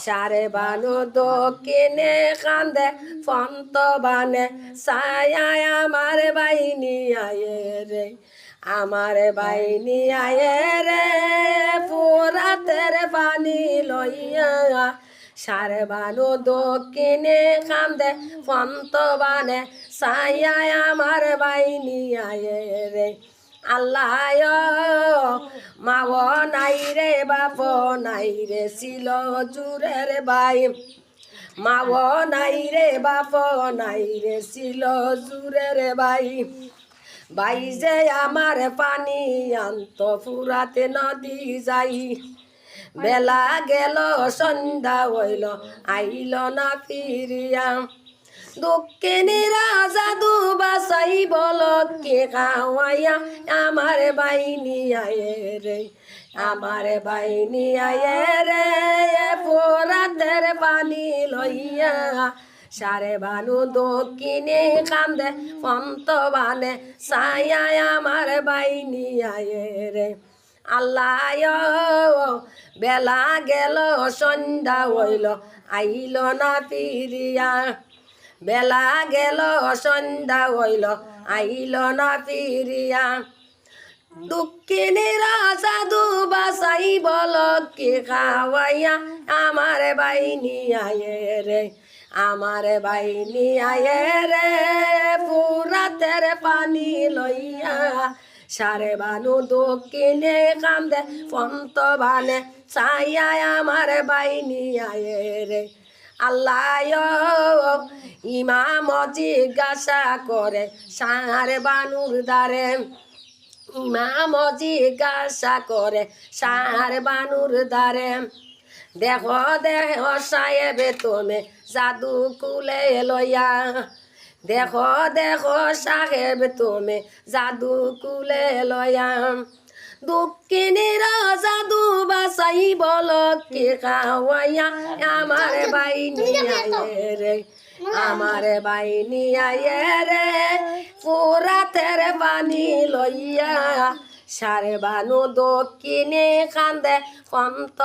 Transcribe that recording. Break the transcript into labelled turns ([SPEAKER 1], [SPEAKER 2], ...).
[SPEAKER 1] সারে বানু দক্ষিণে কান্দে ফন্ত বানে ছায়ায় আমার বাইনি আয়ে রে আমার বাইনি আয়ে রে পুরাতের পানি লইয়া সারে বানু দক্ষিণে কান্দে ফন্ত বানে ছায়ায় আমার বাইনি আয়ে রে আল্লাহ মাও নাই রে বাপ নাই রে ছিল জুরের বাই মাও নাই রে বাপ নাই রে ছিল জুরের বাই বাই যে আমার পানি আন্ত ফুরাতে নদী যাই বেলা গেল সন্ধ্যা হইল আইল না ফিরিয়া দক্ষিণী রাজা দুবাসাই বল কে খাওয়াইয়া আমার বাইনি আয়ে রে আমার বাইনি আয়ে রে পোরাতের পানি লইয়া সারে বানু দক্ষিণে কান্দে ফন্ত বানে ছায়ায় আমার বাইনি আয়ে রে আল্লাহ বেলা গেল সন্ধ্যা হইল আইল না ফিরিয়া বেলা গেল সন্ধ্যা হইল আইল না ফিরিয়া দক্ষিণী রাজা দুবাসাই বল কে খাওয়াইয়া আমার বাইনি আয়ে রে আমার বাইনি আয়ে রে পুরাতের পানি লইয়া সারে বানু দক্ষিণে কান্দে ফন্ত বানে ছায়ায় আমার বাইনি আয়ে রে আল্লাহ ইমাম জিজ্ঞাসা করে সারে বানুর দ্বারে ইমাম জিজ্ঞাসা করে সারে বানুর দ্বারে দেখো দেহ সাহেবে তুমি জাদু কুলে লইয়া দেখো দেখো সাহেব তুমি জাদু কুলে লইয়া দক্ষিণী রাজা দুবাসাই বল কে খাওয়াইয়া আমার বাইনি আয়ে রে আমার বাইনি আয়ে রে পুরাতের পানি লইয়া সারে বানু দক্ষিণে কান্দে ফন্ত